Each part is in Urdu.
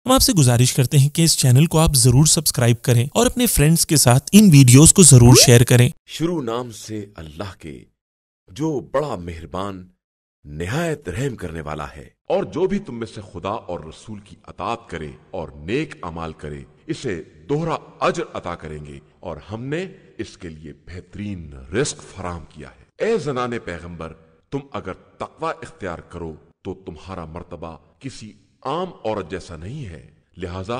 ہم آپ سے گزارش کرتے ہیں کہ اس چینل کو آپ ضرور سبسکرائب کریں اور اپنے فرینڈز کے ساتھ ان ویڈیوز کو ضرور شیئر کریں۔ شروع نام سے اللہ کے جو بڑا مہربان نہایت رحم کرنے والا ہے، اور جو بھی تم میں سے خدا اور رسول کی اطاعت کرے اور نیک اعمال کرے اسے دوہرا اجر عطا کریں گے، اور ہم نے اس کے لیے بہترین رزق فراہم کیا ہے۔ اے زنان پیغمبر، تم اگر تقوی اختیار کرو تو تمہارا مرتبہ کسی عام عورت جیسا نہیں ہے، لہذا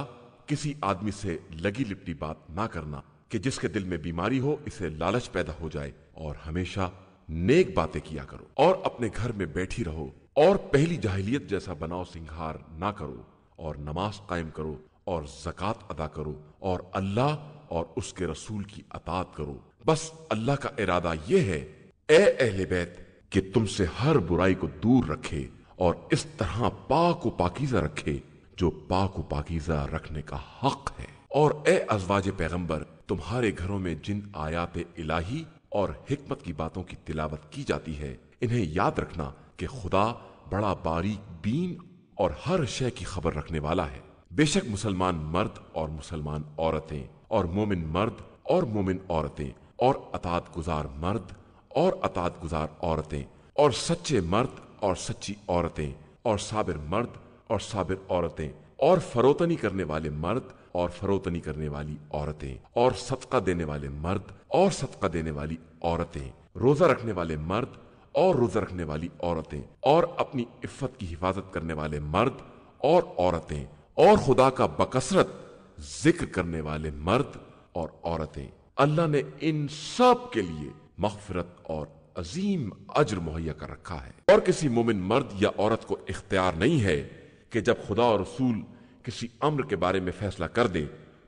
کسی آدمی سے لگی لپٹی بات نہ کرنا کہ جس کے دل میں بیماری ہو اسے لالچ پیدا ہو جائے، اور ہمیشہ نیک باتیں کیا کرو اور اپنے گھر میں بیٹھی رہو، اور پہلی جاہلیت جیسا بناؤ سنگھار نہ کرو، اور نماز قائم کرو اور زکوٰۃ ادا کرو، اور اللہ اور اس کے رسول کی اطاعت کرو۔ بس اللہ کا ارادہ یہ ہے اے اہل بیت کہ تم سے ہر برائی کو دور رکھے اور اس طرح پاک و پاکیزہ رکھے جو پاک و پاکیزہ رکھنے کا حق ہے۔ اور اے ازواج پیغمبر، تمہارے گھروں میں جن آیات الہی اور حکمت کی باتوں کی تلاوت کی جاتی ہے انہیں یاد رکھنا کہ خدا بڑا باریک بین اور ہر شے کی خبر رکھنے والا ہے۔ بے شک مسلمان مرد اور مسلمان عورتیں اور مومن مرد اور مومن عورتیں اور اطاعت گزار مرد اور اطاعت گزار عورتیں اور سچے مرد اور سچی عورتیں اور صابر مرد اور صابر عورتیں اور فروتنی کرنے والے مرد اور فروتنی کرنے والی عورتیں اور صدقہ دینے والے مرد اور صدقہ دینے والی عورتیں، روزہ رکھنے والے مرد اور روزہ رکھنے والی عورتیں، اور اپنی عفت کی حفاظت کرنے والے مرد اور عورتیں، اور خدا کا بکثرت ذکر کرنے والے مرد اور عورتیں۔ اللہ نے ان سب کے لیے مغفرت اور عظیم اجر مہیا کر رکھا ہے، اور کسی مومن مرد یا عورت کو اختیار نہیں ہے کہ جب خدا اور رسول کسی امر کے بارے میں فیصلہ کر دے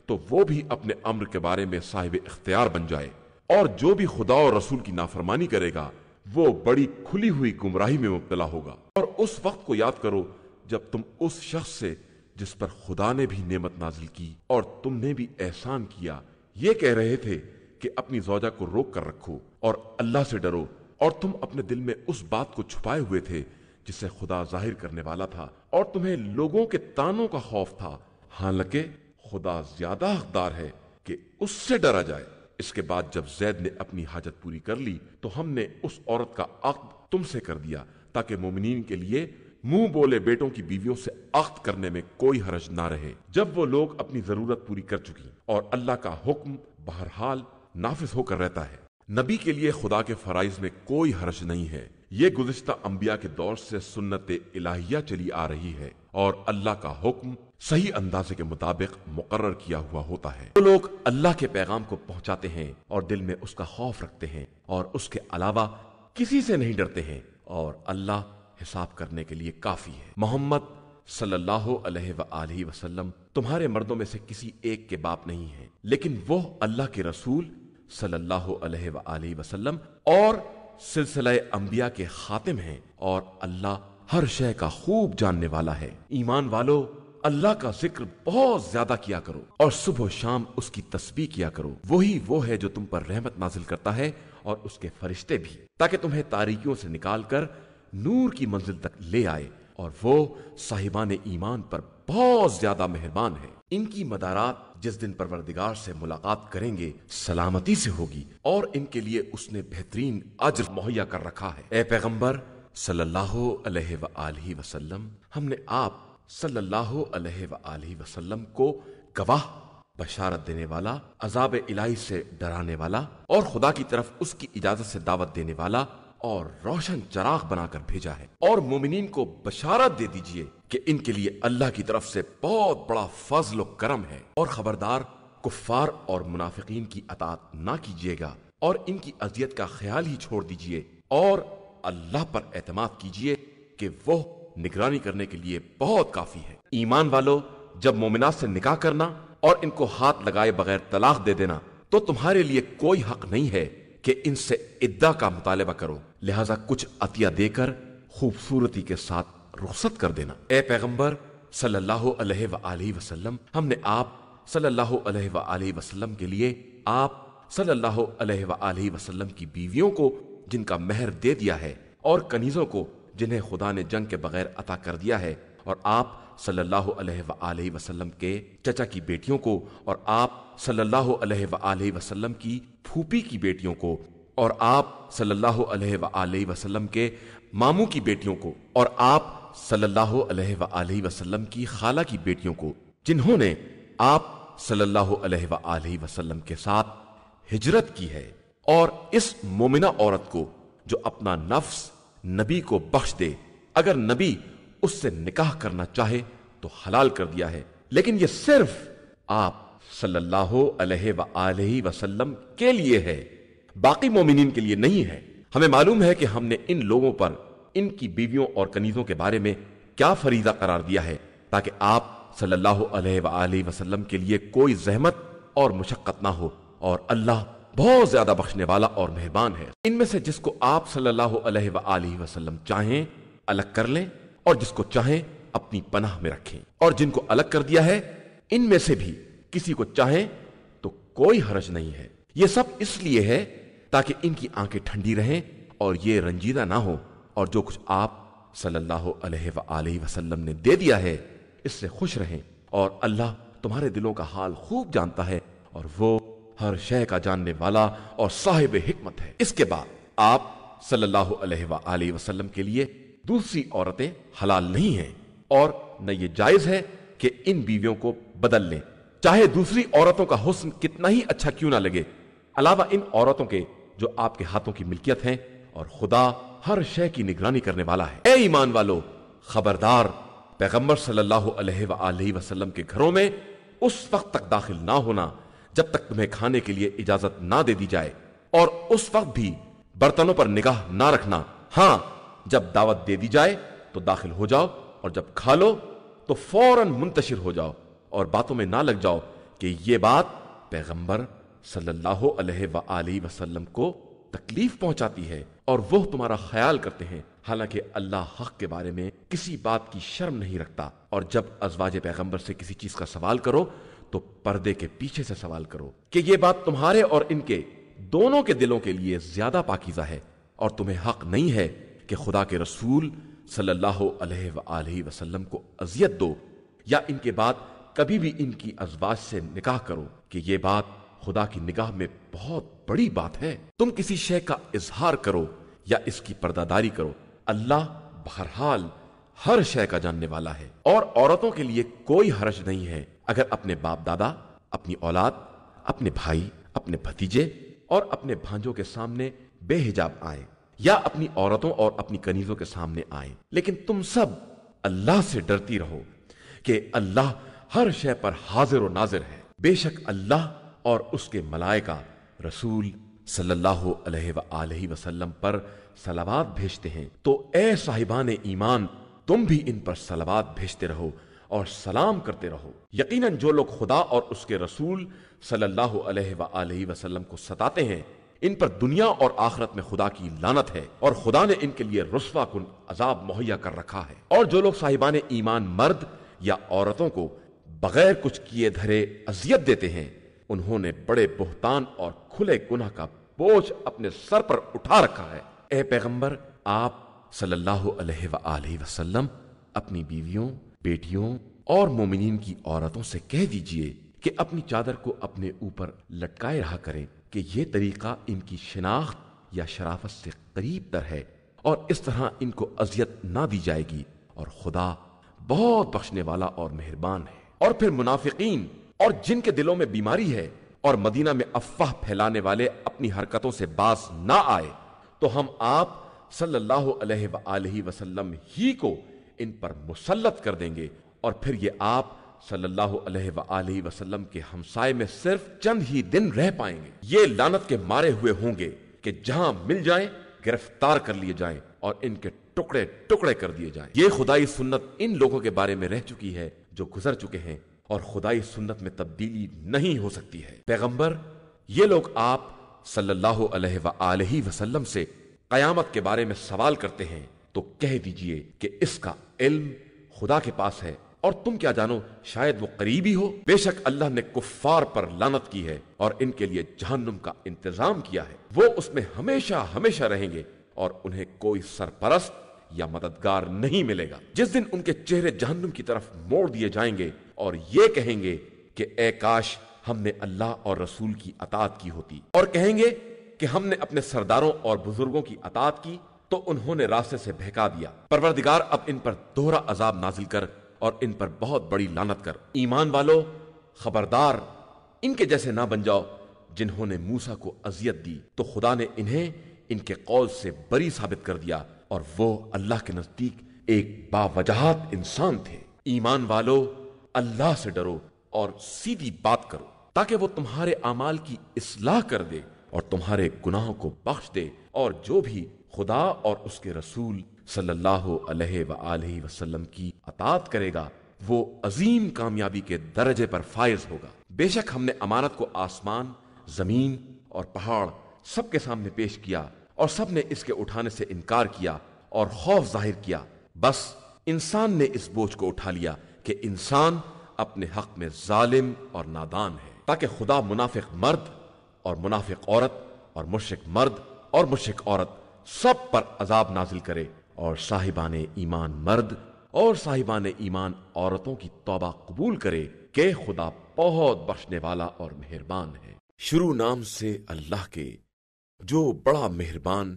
تو وہ بھی اپنے امر کے بارے میں صاحب اختیار بن جائے، اور جو بھی خدا اور رسول کی نافرمانی کرے گا وہ بڑی کھلی ہوئی گمراہی میں مبتلا ہوگا۔ اور اس وقت کو یاد کرو جب تم اس شخص سے جس پر خدا نے بھی نعمت نازل کی اور تم نے بھی احسان کیا یہ کہہ رہے تھے کہ اپنی زوجہ کو روک کر رکھو اور اللہ سے ڈرو، اور تم اپنے دل میں اس بات کو چھپائے ہوئے تھے جسے خدا ظاہر کرنے والا تھا، اور تمہیں لوگوں کے طعنوں کا خوف تھا، حالانکہ خدا زیادہ حقدار ہے کہ اس سے ڈرا جائے۔ اس کے بعد جب زید نے اپنی حاجت پوری کر لی تو ہم نے اس عورت کا عقد تم سے کر دیا تاکہ مومنین کے لیے منہ بولے بیٹوں کی بیویوں سے عقد کرنے میں کوئی حرج نہ رہے جب وہ لوگ اپنی ضرورت پوری کر چکی، اور اللہ کا حکم بہرحال نافذ ہو کر رہتا ہے۔ نبی کے لیے خدا کے فرائض میں کوئی حرج نہیں ہے، یہ گزشتہ انبیاء کے دور سے سنت الہیہ چلی آ رہی ہے، اور اللہ کا حکم صحیح اندازے کے مطابق مقرر کیا ہوا ہوتا ہے۔ وہ لوگ اللہ کے پیغام کو پہنچاتے ہیں اور دل میں اس کا خوف رکھتے ہیں اور اس کے علاوہ کسی سے نہیں ڈرتے ہیں، اور اللہ حساب کرنے کے لیے کافی ہے۔ محمد صلی اللہ علیہ وآلہ وسلم تمہارے مردوں میں سے کسی ایک کے باپ نہیں ہیں، لیکن وہ اللہ کے رسول صلی اللہ علیہ وآلہ وسلم اور سلسلہ انبیاء کے خاتم ہیں، اور اللہ ہر شے کا خوب جاننے والا ہے۔ ایمان والو، اللہ کا ذکر بہت زیادہ کیا کرو اور صبح و شام اس کی تسبیح کیا کرو، وہی وہ ہے جو تم پر رحمت نازل کرتا ہے اور اس کے فرشتے بھی، تاکہ تمہیں تاریکیوں سے نکال کر نور کی منزل تک لے آئے، اور وہ صاحبان ایمان پر بہت زیادہ مہربان ہے۔ ان کی مدارات جس دن پروردگار سے ملاقات کریں گے سلامتی سے ہوگی، اور ان کے لیے اس نے بہترین اجر مہیا کر رکھا ہے۔ اے پیغمبر صلی اللہ علیہ وآلہ وسلم، ہم نے آپ صلی اللہ علیہ وآلہ وسلم کو گواہ، بشارت دینے والا، عذاب الہی سے ڈرانے والا، اور خدا کی طرف اس کی اجازت سے دعوت دینے والا اور روشن چراغ بنا کر بھیجا ہے۔ اور مومنین کو بشارت دے دیجئے کہ ان کے لیے اللہ کی طرف سے بہت بڑا فضل و کرم ہے، اور خبردار کفار اور منافقین کی اطاعت نہ کیجیے گا، اور ان کی اذیت کا خیال ہی چھوڑ دیجئے، اور اللہ پر اعتماد کیجئے کہ وہ نگرانی کرنے کے لیے بہت کافی ہے۔ ایمان والو، جب مومنات سے نکاح کرنا اور ان کو ہاتھ لگائے بغیر طلاق دے دینا تو تمہارے لیے کوئی حق نہیں ہے کہ ان سے عدہ کا مطالبہ کرو، لہذا کچھ عطیہ دے کر خوبصورتی کے ساتھ رخصت کر دینا۔ اے پیغمبر صلی اللہ علیہ وآلہ وسلم، ہم نے آپ صلی اللہ علیہ وآلہ وسلم کے لیے آپ صلی اللہ علیہ وآلہ وسلم کی بیویوں کو جن کا مہر دے دیا ہے، اور کنیزوں کو جنہیں خدا نے جنگ کے بغیر عطا کر دیا ہے، اور آپ صلی اللہ علیہ وآلہ وسلم کے چچا کی بیٹیوں کو اور آپ صلی اللہ علیہ وآلہ وسلم کی پھوپھی کی بیٹیوں کو اور آپ صلی اللہ علیہ وآلہ وسلم کے ماموں کی بیٹیوں کو اور آپ صلی اللہ علیہ وآلہ وسلم کی خالہ کی بیٹیوں کو جنہوں نے آپ صلی اللہ علیہ وآلہ وسلم کے ساتھ ہجرت کی ہے، اور اس مومنہ عورت کو جو اپنا نفس نبی کو بخش دے، اگر نبی اس سے نکاح کرنا چاہے تو حلال کر دیا ہے، لیکن یہ صرف آپ صلی اللہ علیہ وآلہ وسلم کے لیے ہے، باقی مومنین کے لیے نہیں ہے۔ ہمیں معلوم ہے کہ ہم نے ان لوگوں پر ان کی بیویوں اور کنیزوں کے بارے میں کیا فریضہ قرار دیا ہے تاکہ آپ صلی اللہ علیہ وآلہ وسلم کے لیے کوئی زحمت اور مشقت نہ ہو، اور اللہ بہت زیادہ بخشنے والا اور مہربان ہے۔ ان میں سے جس کو آپ صلی اللہ علیہ وآلہ وسلم چاہیں الگ کر لیں، اور جس کو چاہیں اپنی پناہ میں رکھیں، اور جن کو الگ کر دیا ہے ان میں سے بھی کسی کو چاہیں تو کوئی حرج نہیں ہے۔ یہ سب اس لیے ہے تاکہ ان کی آنکھیں ٹھنڈی رہیں اور یہ رنجیدہ نہ ہو، اور جو کچھ آپ صلی اللہ علیہ وآلہ وسلم نے دے دیا ہے اس سے خوش رہیں، اور اللہ تمہارے دلوں کا حال خوب جانتا ہے، اور وہ ہر شے کا جاننے والا اور صاحب حکمت ہے۔ اس کے بعد آپ صلی اللہ علیہ وآلہ وسلم کے لیے دوسری عورتیں حلال نہیں ہیں، اور نہ یہ جائز ہے کہ ان بیویوں کو بدل لیں، چاہے دوسری عورتوں کا حسن کتنا ہی اچھا کیوں نہ لگے، علاوہ ان عورتوں کے جو آپ کے ہاتھوں کی ملکیت ہیں، اور خدا ہر شے کی نگرانی کرنے والا ہے۔ اے ایمان والو، خبردار، پیغمبر صلی اللہ علیہ وآلہ وسلم کے گھروں میں اس وقت تک داخل نہ ہونا جب تک تمہیں کھانے کے لیے اجازت نہ دے دی جائے، اور اس وقت بھی برتنوں پر نگاہ نہ رکھنا۔ ہاں، جب دعوت دے دی جائے تو داخل ہو جاؤ، اور جب کھا لو تو فوراً منتشر ہو جاؤ، اور باتوں میں نہ لگ جاؤ کہ یہ بات پیغمبر صلی اللہ علیہ وآلہ وسلم کو تکلیف پہنچاتی ہے، اور وہ تمہارا خیال کرتے ہیں، حالانکہ اللہ حق کے بارے میں کسی بات کی شرم نہیں رکھتا۔ اور جب ازواج پیغمبر سے کسی چیز کا سوال کرو تو پردے کے پیچھے سے سوال کرو، کہ یہ بات تمہارے اور ان کے دونوں کے دلوں کے لیے زیادہ پاکیزہ ہے، اور تمہیں حق نہیں ہے کہ خدا کے رسول صلی اللہ علیہ وآلہ وسلم کو اذیت دو، یا ان کے بعد کبھی بھی ان کی ازواج سے نکاح کرو، کہ یہ بات خدا کی نگاہ میں بہت بڑی بات ہے۔ تم کسی شے کا اظہار کرو یا اس کی پردہ داری کرو، اللہ بہرحال ہر شے کا جاننے والا ہے۔ اور عورتوں کے لیے کوئی حرج نہیں ہے اگر اپنے باپ دادا، اپنی اولاد، اپنے بھائی، اپنے بھتیجے اور اپنے بھانجوں کے سامنے بے حجاب آئیں، یا اپنی عورتوں اور اپنی کنیزوں کے سامنے آئیں، لیکن تم سب اللہ سے ڈرتی رہو کہ اللہ ہر شے پر حاضر و ناظر ہے۔ بے شک اللہ اور اس کے ملائکہ رسول صلی اللہ علیہ وآلہ وسلم پر صلوات بھیجتے ہیں، تو اے صاحبان ایمان، تم بھی ان پر صلوات بھیجتے رہو اور سلام کرتے رہو۔ یقیناً جو لوگ خدا اور اس کے رسول صلی اللہ علیہ وآلہ وسلم کو ستاتے ہیں، ان پر دنیا اور آخرت میں خدا کی لعنت ہے، اور خدا نے ان کے لیے رسوا کن عذاب مہیا کر رکھا ہے۔ اور جو لوگ صاحبان ایمان مرد یا عورتوں کو بغیر کچھ کیے دھرے اذیت دیتے ہیں، انہوں نے بڑے بہتان اور کھلے گناہ کا بوجھ اپنے سر پر اٹھا رکھا ہے۔ اے پیغمبر، آپ صلی اللہ علیہ وآلہ وسلم اپنی بیویوں، بیٹیوں اور مومنین کی عورتوں سے کہہ دیجئے کہ اپنی چادر کو اپنے اوپر لٹکائے رہا کریں، کہ یہ طریقہ ان کی شناخت یا شرافت سے قریب تر ہے، اور اس طرح ان کو اذیت نہ دی جائے گی، اور خدا بہت بخشنے والا اور مہربان ہے۔ اور پھر منافقین اور جن کے دلوں میں بیماری ہے اور مدینہ میں افواہ پھیلانے والے اپنی حرکتوں سے باز نہ آئے، تو ہم آپ صلی اللہ علیہ وآلہ وسلم ہی کو ان پر مسلط کر دیں گے، اور پھر یہ آپ صلی اللہ علیہ وآلہ وسلم کے ہمسائے میں صرف چند ہی دن رہ پائیں گے۔ یہ لعنت کے مارے ہوئے ہوں گے کہ جہاں مل جائیں گرفتار کر لیے جائیں اور ان کے ٹکڑے ٹکڑے کر دیے جائیں۔ یہ خدائی سنت ان لوگوں کے بارے میں رہ چکی ہے جو گزر چکے ہیں، اور خدائی سنت میں تبدیلی نہیں ہو سکتی ہے۔ پیغمبر، یہ لوگ آپ صلی اللہ علیہ وآلہ وسلم سے قیامت کے بارے میں سوال کرتے ہیں، تو کہہ دیجئے کہ اس کا علم خدا کے پاس ہے، اور تم کیا جانو، شاید وہ قریبی ہو۔ بے شک اللہ نے کفار پر لعنت کی ہے اور ان کے لیے جہنم کا انتظام کیا ہے، وہ اس میں ہمیشہ ہمیشہ رہیں گے، اور انہیں کوئی سرپرست یا مددگار نہیں ملے گا۔ جس دن ان کے چہرے جہنم کی طرف موڑ دیے جائیں گے اور یہ کہیں گے کہ اے کاش ہم نے اللہ اور رسول کی اطاعت کی ہوتی، اور کہیں گے کہ ہم نے اپنے سرداروں اور بزرگوں کی اطاعت کی تو انہوں نے راستے سے بہکا دیا۔ پروردگار اب ان پر دوہرا عذاب نازل کر اور ان پر بہت بڑی لعنت کر۔ ایمان والو خبردار ان کے جیسے نہ بن جاؤ جنہوں نے موسیٰ کو اذیت دی تو خدا نے انہیں ان کے قول سے بری ثابت کر دیا اور وہ اللہ کے نزدیک ایک باوجہات انسان تھے۔ ایمان والو اللہ سے ڈرو اور سیدھی بات کرو تاکہ وہ تمہارے اعمال کی اصلاح کر دے اور تمہارے گناہوں کو بخش دے، اور جو بھی خدا اور اس کے رسول صلی اللہ علیہ وآلہ وسلم کی اطاعت کرے گا وہ عظیم کامیابی کے درجے پر فائز ہوگا۔ بے شک ہم نے امانت کو آسمان، زمین اور پہاڑ سب کے سامنے پیش کیا اور سب نے اس کے اٹھانے سے انکار کیا اور خوف ظاہر کیا، بس انسان نے اس بوجھ کو اٹھا لیا کہ انسان اپنے حق میں ظالم اور نادان ہے، تاکہ خدا منافق مرد اور منافق عورت اور مشرک مرد اور مشرک عورت سب پر عذاب نازل کرے، اور صاحبان ایمان مرد اور صاحبان ایمان عورتوں کی توبہ قبول کرے کہ خدا بہت بخشنے والا اور مہربان ہے۔ شروع نام سے اللہ کے جو بڑا مہربان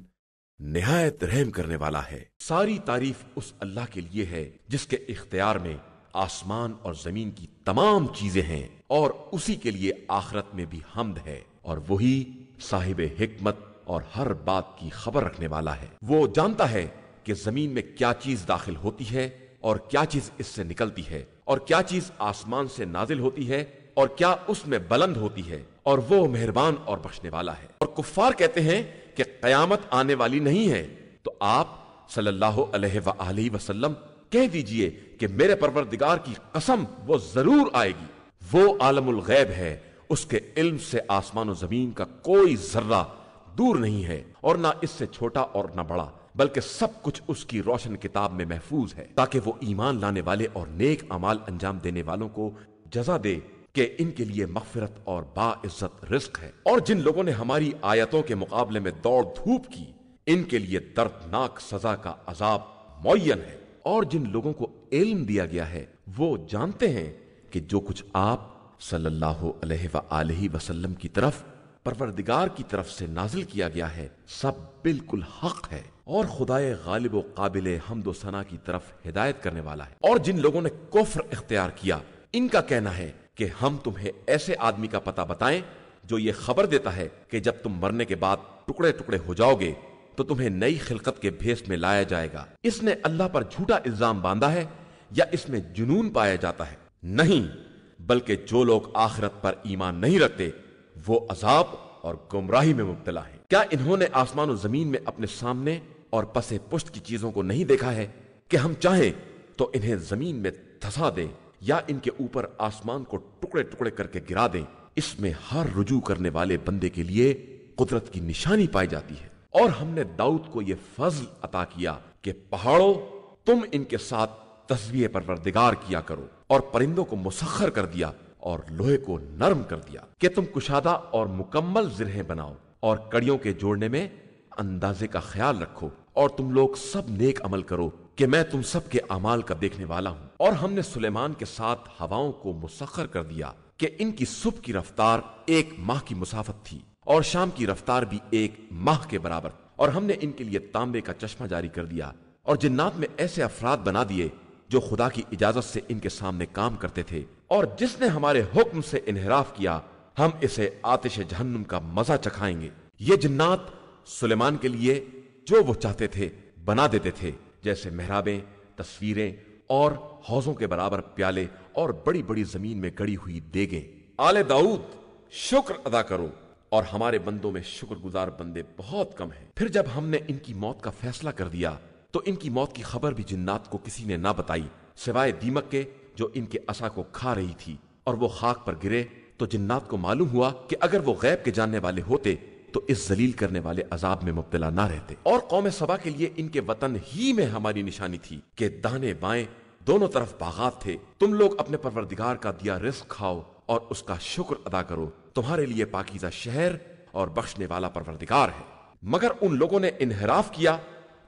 نہایت رحم کرنے والا ہے۔ ساری تعریف اس اللہ کے لیے ہے جس کے اختیار میں آسمان اور زمین کی تمام چیزیں ہیں، اور اسی کے لیے آخرت میں بھی حمد ہے، اور وہی صاحب حکمت اور ہر بات کی خبر رکھنے والا ہے۔ وہ جانتا ہے کہ زمین میں کیا چیز داخل ہوتی ہے اور کیا چیز اس سے نکلتی ہے، اور کیا چیز آسمان سے نازل ہوتی ہے اور کیا اس میں بلند ہوتی ہے، اور وہ مہربان اور بخشنے والا ہے۔ اور کفار کہتے ہیں کہ قیامت آنے والی نہیں ہے، تو آپ صلی اللہ علیہ وآلہ وسلم کہہ دیجئے کہ میرے پروردگار کی قسم وہ ضرور آئے گی۔ وہ عالم الغیب ہے، اس کے علم سے آسمان و زمین کا کوئی ذرہ دور نہیں ہے، اور نہ اس سے چھوٹا اور نہ بڑا، بلکہ سب کچھ اس کی روشن کتاب میں محفوظ ہے، تاکہ وہ ایمان لانے والے اور نیک اعمال انجام دینے والوں کو جزا دے کہ ان کے لیے مغفرت اور باعزت رزق ہے۔ اور جن لوگوں نے ہماری آیتوں کے مقابلے میں دوڑ دھوپ کی ان کے لیے دردناک سزا کا عذاب معین ہے۔ اور جن لوگوں کو علم دیا گیا ہے وہ جانتے ہیں کہ جو کچھ آپ صلی اللہ علیہ وآلہ وسلم کی طرف پروردگار کی طرف سے نازل کیا گیا ہے سب بالکل حق ہے، اور خدائے غالب و قابل حمد و ثنا کی طرف ہدایت کرنے والا ہے۔ اور جن لوگوں نے کفر اختیار کیا ان کا کہنا ہے کہ ہم تمہیں ایسے آدمی کا پتہ بتائیں جو یہ خبر دیتا ہے کہ جب تم مرنے کے بعد ٹکڑے ٹکڑے ہو جاؤ گے تو تمہیں نئی خلقت کے بھیس میں لایا جائے گا۔ اس نے اللہ پر جھوٹا الزام باندھا ہے یا اس میں جنون پایا جاتا ہے؟ نہیں، بلکہ جو لوگ آخرت پر ایمان نہیں رکھتے وہ عذاب اور گمراہی میں مبتلا ہیں۔ کیا انہوں نے آسمان و زمین میں اپنے سامنے اور پس پشت کی چیزوں کو نہیں دیکھا ہے کہ ہم چاہیں تو انہیں زمین میں دھسا دیں یا ان کے اوپر آسمان کو ٹکڑے ٹکڑے کر کے گرا دیں؟ اس میں ہر رجوع کرنے والے بندے کے لیے قدرت کی نشانی پائی جاتی ہے۔ اور ہم نے داؤد کو یہ فضل عطا کیا کہ پہاڑوں تم ان کے ساتھ تسبیح پروردگار کیا کرو، اور پرندوں کو مسخر کر دیا اور لوہے کو نرم کر دیا کہ تم کشادہ اور مکمل زرہیں بناؤ، اور کڑیوں کے جوڑنے میں اندازے کا خیال رکھو، اور تم لوگ سب نیک عمل کرو کہ میں تم سب کے اعمال کا دیکھنے والا ہوں۔ اور ہم نے سلیمان کے ساتھ ہواؤں کو مسخر کر دیا کہ ان کی صبح کی رفتار 1 ماہ کی مسافت تھی اور شام کی رفتار بھی 1 ماہ کے برابر، اور ہم نے ان کے لیے تانبے کا چشمہ جاری کر دیا، اور جنات میں ایسے افراد بنا دیے جو خدا کی اجازت سے ان کے سامنے کام کرتے تھے، اور جس نے ہمارے حکم سے انحراف کیا ہم اسے آتش جہنم کا مزہ چکھائیں گے۔ یہ جنات سلیمان کے لیے جو وہ چاہتے تھے بنا دیتے تھے، جیسے محرابیں، تصویریں اور حوضوں کے برابر پیالے اور بڑی بڑی زمین میں گڑی ہوئی دیگیں۔ آل داؤد شکر ادا کرو، اور ہمارے بندوں میں شکر گزار بندے بہت کم ہیں۔ پھر جب ہم نے ان کی موت کا فیصلہ کر دیا تو ان کی موت کی خبر بھی جنات کو کسی نے نہ بتائی سوائے دیمک کے جو ان کے عصا کو کھا رہی تھی، اور وہ خاک پر گرے تو جنات کو معلوم ہوا کہ اگر وہ غیب کے جاننے والے ہوتے تو اس ذلیل کرنے والے عذاب میں مبتلا نہ رہتے۔ اور قوم سبا کے لیے ان کے وطن ہی میں ہماری نشانی تھی کہ دانے بائیں دونوں طرف باغات تھے۔ تم لوگ اپنے پروردگار کا دیا رزق کھاؤ اور اس کا شکر ادا کرو، تمہارے لیے پاکیزہ شہر اور بخشنے والا پروردگار ہے۔ مگر ان لوگوں نے انحراف کیا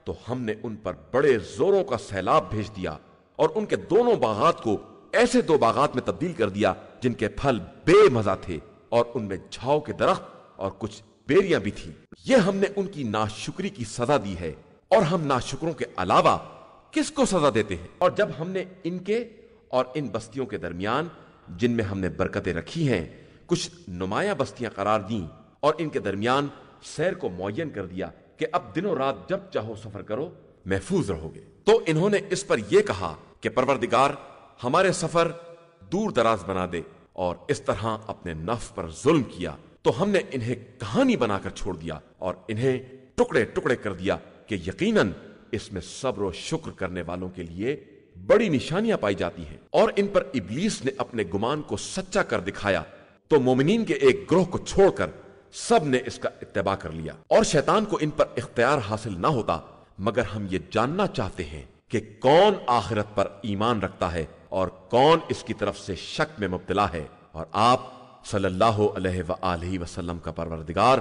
تو ہم نے ان پر بڑے زوروں کا سیلاب بھیج دیا اور ان کے دونوں باغات کو ایسے دو باغات میں تبدیل کر دیا جن کے پھل بے مزہ تھے اور ان میں جھاؤ کے درخت اور کچھ بیریاں بھی تھیں۔ یہ ہم نے ان کی ناشکری کی سزا دی ہے، اور ہم ناشکروں کے علاوہ کس کو سزا دیتے ہیں؟ اور جب ہم نے ان کے اور ان بستیوں کے درمیان جن میں ہم نے برکتیں رکھی ہیں کچھ نمایاں بستیاں قرار دیں اور ان کے درمیان سیر کو معین کر دیا کہ اب دن و رات جب چاہو سفر کرو، محفوظ رہو گے، تو انہوں نے اس پر یہ کہا کہ پروردگار ہمارے سفر دور دراز بنا دے، اور اس طرح اپنے نفس پر ظلم کیا تو ہم نے انہیں کہانی بنا کر چھوڑ دیا اور انہیں ٹکڑے ٹکڑے کر دیا کہ یقیناً اس میں صبر و شکر کرنے والوں کے لیے بڑی نشانیاں پائی جاتی ہیں۔ اور ان پر ابلیس نے اپنے گمان کو سچا کر دکھایا تو مومنین کے ایک گروہ کو چھوڑ کر سب نے اس کا اتباع کر لیا، اور شیطان کو ان پر اختیار حاصل نہ ہوتا مگر ہم یہ جاننا چاہتے ہیں کہ کون آخرت پر ایمان رکھتا ہے اور کون اس کی طرف سے شک میں مبتلا ہے، اور آپ صلی اللہ علیہ وآلہ وسلم کا پروردگار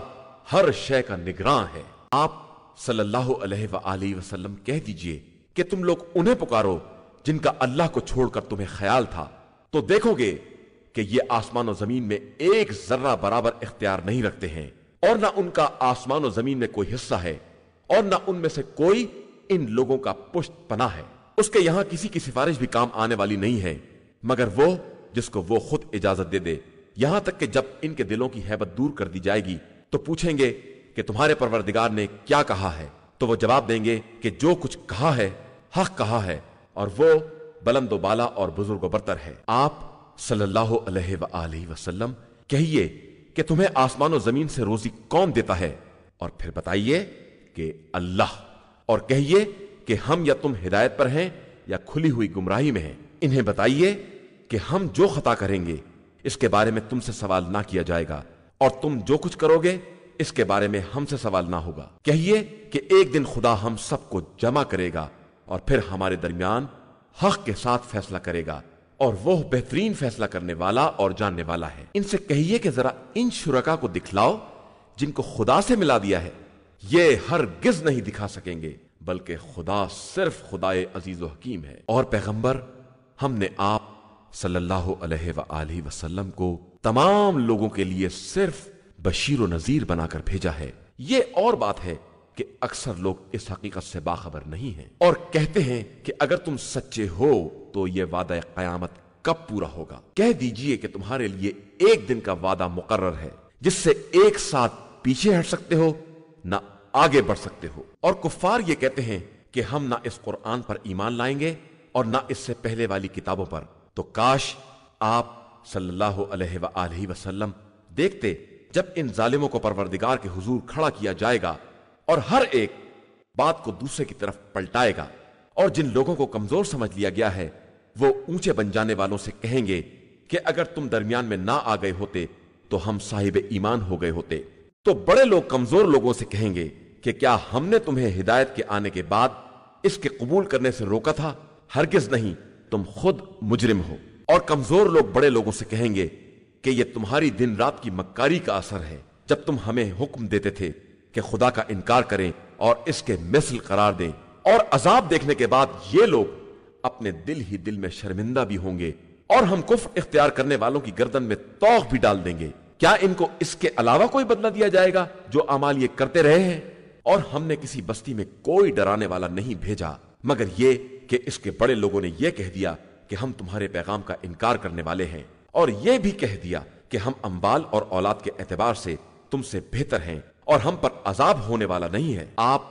ہر شے کا نگراں ہے۔ آپ صلی اللہ علیہ وآلہ وسلم کہہ دیجئے کہ تم لوگ انہیں پکارو جن کا اللہ کو چھوڑ کر تمہیں خیال تھا، تو دیکھو گے کہ یہ آسمان و زمین میں ایک ذرہ برابر اختیار نہیں رکھتے ہیں، اور نہ ان کا آسمان و زمین میں کوئی حصہ ہے، اور نہ ان میں سے کوئی ان لوگوں کا پشت پناہ ہے۔ اس کے یہاں کسی کی سفارش بھی کام آنے والی نہیں ہے مگر وہ جس کو وہ خود اجازت دے دے، یہاں تک کہ جب ان کے دلوں کی ہیبت دور کر دی جائے گی تو پوچھیں گے کہ تمہارے پروردگار نے کیا کہا ہے، تو وہ جواب دیں گے کہ جو کچھ کہا ہے حق کہا ہے، اور وہ بلند و بالا اور بزرگ و برتر ہے۔ آپ صلی اللہ علیہ وآلہ وسلم کہیے کہ تمہیں آسمان و زمین سے روزی کون دیتا ہے، اور پھر بتائیے کہ اللہ، اور کہیے کہ ہم یا تم ہدایت پر ہیں یا کھلی ہوئی گمراہی میں ہیں۔ انہیں بتائیے کہ ہم جو خطا کریں گے اس کے بارے میں تم سے سوال نہ کیا جائے گا، اور تم جو کچھ کرو گے اس کے بارے میں ہم سے سوال نہ ہوگا۔ کہیے کہ ایک دن خدا ہم سب کو جمع کرے گا اور پھر ہمارے درمیان حق کے ساتھ فیصلہ کرے گا، اور وہ بہترین فیصلہ کرنے والا اور جاننے والا ہے۔ ان سے کہیے کہ ذرا ان شرکا کو دکھلاؤ جن کو خدا سے ملا دیا ہے، یہ ہرگز نہیں دکھا سکیں گے، بلکہ خدا صرف خدائے عزیز و حکیم ہے۔ اور پیغمبر، ہم نے آپ صلی اللہ علیہ وآلہ وسلم کو تمام لوگوں کے لیے صرف بشیر و نذیر بنا کر بھیجا ہے۔ یہ اور بات ہے کہ اکثر لوگ اس حقیقت سے باخبر نہیں ہیں اور کہتے ہیں کہ اگر تم سچے ہو تو یہ وعدہ قیامت کب پورا ہوگا؟ کہہ دیجئے کہ تمہارے لیے ایک دن کا وعدہ مقرر ہے جس سے ایک ساتھ پیچھے ہٹ سکتے ہو نہ آگے بڑھ سکتے ہو۔ اور کفار یہ کہتے ہیں کہ ہم نہ اس قرآن پر ایمان لائیں گے اور نہ اس سے پہلے والی کتابوں پر، تو کاش آپ صلی اللہ علیہ وآلہ وسلم دیکھتے جب ان ظالموں کو پروردگار کے حضور کھڑا کیا جائے گا اور ہر ایک بات کو دوسرے کی طرف پلٹائے گا، اور جن لوگوں کو کمزور سمجھ لیا گیا ہے وہ اونچے بن جانے والوں سے کہیں گے کہ اگر تم درمیان میں نہ آ گئے ہوتے تو ہم صاحب ایمان ہو گئے ہوتے۔ تو بڑے لوگ کمزور لوگوں سے کہیں گے کہ کیا ہم نے تمہیں ہدایت کے آنے کے بعد اس کے قبول کرنے سے روکا تھا؟ ہرگز نہیں، تم خود مجرم ہو۔ اور کمزور لوگ بڑے لوگوں سے کہیں گے کہ یہ تمہاری دن رات کی مکاری کا اثر ہے، جب تم ہمیں حکم دیتے تھے کہ خدا کا انکار کریں اور اس کے مثل قرار دیں، اور عذاب دیکھنے کے بعد یہ لوگ اپنے دل ہی دل میں شرمندہ بھی ہوں گے، اور ہم کفر اختیار کرنے والوں کی گردن میں طوق بھی ڈال دیں گے۔ کیا ان کو اس کے علاوہ کوئی بدلہ دیا جائے گا جو اعمال یہ کرتے رہے ہیں؟ اور ہم نے کسی بستی میں کوئی ڈرانے والا نہیں بھیجا مگر یہ کہ اس کے بڑے لوگوں نے یہ کہہ دیا کہ ہم تمہارے پیغام کا انکار کرنے والے ہیں، اور یہ بھی کہہ دیا کہ ہم اموال اور اولاد کے اعتبار سے تم سے بہتر ہیں اور ہم پر عذاب ہونے والا نہیں ہے۔ آپ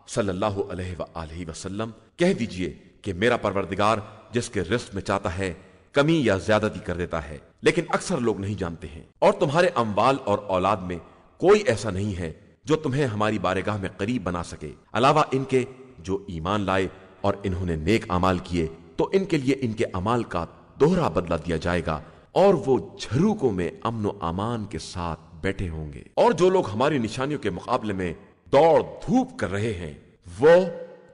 صلی اللہ علیہ وآلہ وسلم کہہ دیجئے کہ میرا پروردگار جس کے رزق میں چاہتا ہے کمی یا زیادتی کر دیتا ہے، لیکن اکثر لوگ نہیں جانتے ہیں۔ اور تمہارے اموال اور اولاد میں کوئی ایسا نہیں ہے جو تمہیں ہماری بارگاہ میں قریب بنا سکے، علاوہ ان کے جو ایمان لائے اور انہوں نے نیک اعمال کیے، تو ان کے لیے ان کے اعمال کا دوہرا بدلہ دیا جائے گا، اور وہ جھروکوں میں امن و امان کے ساتھ بیٹھے ہوں گے۔ اور جو لوگ ہماری نشانیوں کے مقابلے میں دوڑ دھوپ کر رہے ہیں وہ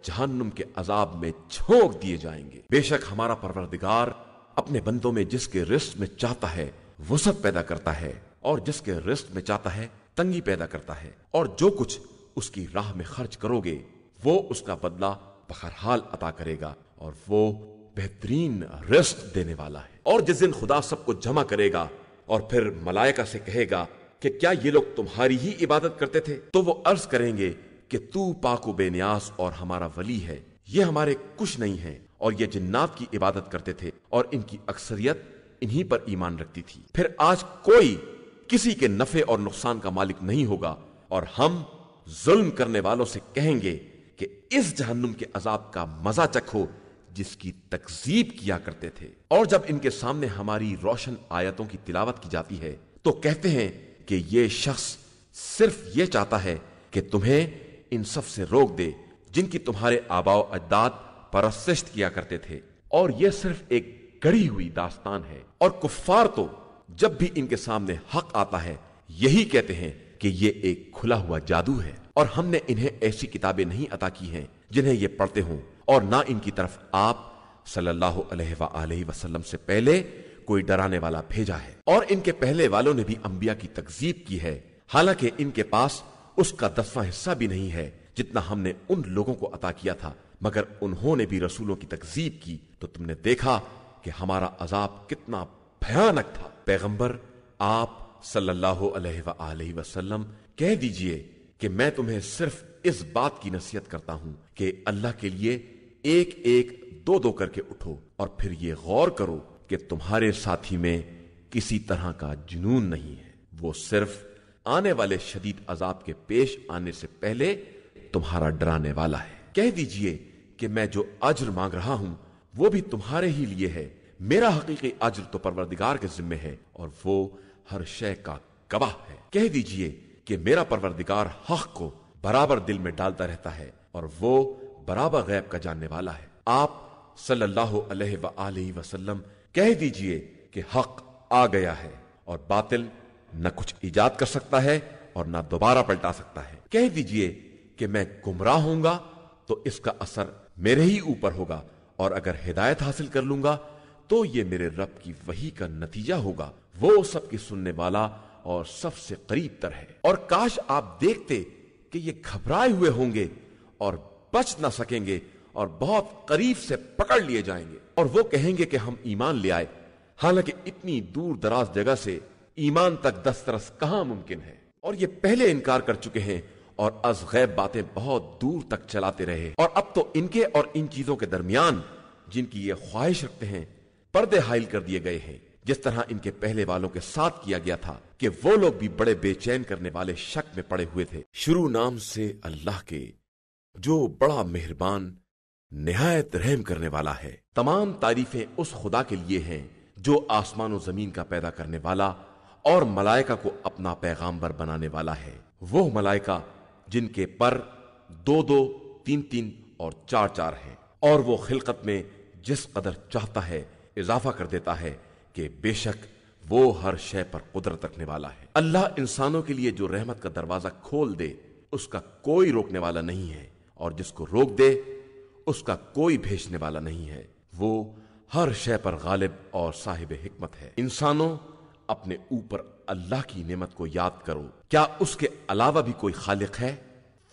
جہنم کے عذاب میں جھونک دیے جائیں گے۔ بے شک ہمارا پروردگار اپنے بندوں میں جس کے رزق میں چاہتا ہے وسعت پیدا کرتا ہے، اور جس کے رزق میں چاہتا ہے تنگی پیدا کرتا ہے، اور جو کچھ اس کی راہ میں خرچ کرو گے وہ اس کا بدلہ بہرحال عطا کرے گا اور وہ بہترین رزق دینے والا ہے۔ اور جس دن خدا سب کو جمع کرے گا اور پھر ملائکہ سے کہے گا کہ کیا یہ لوگ تمہاری ہی عبادت کرتے تھے؟ تو وہ عرض کریں گے کہ تو پاک و بے نیاز اور ہمارا ولی ہے، یہ ہمارے کچھ نہیں ہے، اور یہ جنات کی عبادت کرتے تھے اور ان کی اکثریت انہی پر ایمان رکھتی تھی۔ پھر آج کوئی کسی کے نفع اور نقصان کا مالک نہیں ہوگا، اور ہم ظلم کرنے والوں سے کہیں گے کہ اس جہنم کے عذاب کا مزہ چکھو جس کی تکذیب کیا کرتے تھے۔ اور جب ان کے سامنے ہماری روشن آیتوں کی تلاوت کی جاتی ہے تو کہتے ہیں کہ یہ شخص صرف یہ چاہتا ہے کہ تمہیں ان سب سے روک دے جن کی تمہارے آباء و اجداد پرستش کیا کرتے تھے، اور یہ صرف ایک گڑھی ہوئی داستان ہے۔ اور کفار تو جب بھی ان کے سامنے حق آتا ہے یہی کہتے ہیں کہ یہ ایک کھلا ہوا جادو ہے، اور ہم نے انہیں ایسی کتابیں نہیں عطا کی ہیں جنہیں یہ پڑھتے ہوں، اور نہ ان کی طرف آپ صلی اللہ علیہ وآلہ وسلم سے پہلے کوئی ڈرانے والا بھیجا ہے۔ اور ان کے پہلے والوں نے بھی انبیاء کی تکذیب کی ہے، حالانکہ ان کے پاس اس کا 10واں حصہ بھی نہیں ہے جتنا ہم نے ان لوگوں کو عطا کیا تھا، مگر انہوں نے بھی رسولوں کی تکذیب کی تو تم نے دیکھا کہ ہمارا عذاب کتنا بھیانک تھا۔ پیغمبر آپ صلی اللہ علیہ وآلہ وسلم کہہ دیجئے کہ میں تمہیں صرف اس بات کی نصیحت کرتا ہوں کہ اللہ کے لیے ایک ایک دو دو کر کے اٹھو، اور پھر یہ غور کرو کہ تمہارے ساتھی میں کسی طرح کا جنون نہیں ہے، وہ صرف آنے والے شدید عذاب کے پیش آنے سے پہلے تمہارا ڈرانے والا ہے۔ کہہ دیجئے کہ میں جو اجر مانگ رہا ہوں وہ بھی تمہارے ہی لیے ہے، میرا حقیقی اجر تو پروردگار کے ذمہ ہے اور وہ ہر شے کا گواہ ہے۔ کہہ دیجئے کہ میرا پروردگار حق کو برابر دل میں ڈالتا رہتا ہے اور وہ برابر غیب کا جاننے والا ہے۔ آپ صلی اللہ علیہ وآلہ وسلم کہہ دیجئے کہ حق آ گیا ہے اور باطل نہ کچھ ایجاد کر سکتا ہے اور نہ دوبارہ پلٹا سکتا ہے۔ کہہ دیجئے کہ میں گمراہ ہوں گا تو اس کا اثر میرے ہی اوپر ہوگا، اور اگر ہدایت حاصل کر لوں گا تو یہ میرے رب کی وحی کا نتیجہ ہوگا، وہ سب کی سننے والا اور سب سے قریب تر ہے۔ اور کاش آپ دیکھتے کہ یہ گھبرائے ہوئے ہوں گے اور بچ نہ سکیں گے اور بہت قریب سے پکڑ لیے جائیں گے، اور وہ کہیں گے کہ ہم ایمان لے آئے، حالانکہ اتنی دور دراز جگہ سے ایمان تک دسترس کہاں ممکن ہے۔ اور یہ پہلے انکار کر چکے ہیں اور از غیب باتیں بہت دور تک چلاتے رہے، اور اب تو ان کے اور ان چیزوں کے درمیان جن کی یہ خواہش رکھتے ہیں پردے حائل کر دیے گئے ہیں، جس طرح ان کے پہلے والوں کے ساتھ کیا گیا تھا کہ وہ لوگ بھی بڑے بے چین کرنے والے شک میں پڑے ہوئے تھے۔ شروع نام سے اللہ کے جو بڑا مہربان نہایت رحم کرنے والا ہے۔ تمام تعریفیں اس خدا کے لیے ہیں جو آسمان و زمین کا پیدا کرنے والا اور ملائکہ کو اپنا پیغامبر بنانے والا ہے۔ وہ ملائکہ جن کے پر 2 3 اور 4 ہیں، اور وہ خلقت میں جس قدر چاہتا ہے اضافہ کر دیتا ہے کہ بے شک وہ ہر شے پر قدرت رکھنے والا ہے۔ اللہ انسانوں کے لیے جو رحمت کا دروازہ کھول دے اس کا کوئی روکنے والا نہیں ہے، اور جس کو روک دے اس کا کوئی بھیجنے والا نہیں ہے۔ وہ ہر شے پر غالب اور صاحب حکمت ہے۔ انسانوں اپنے اوپر اللہ کی نعمت کو یاد کرو، کیا اس کے علاوہ بھی کوئی خالق ہے؟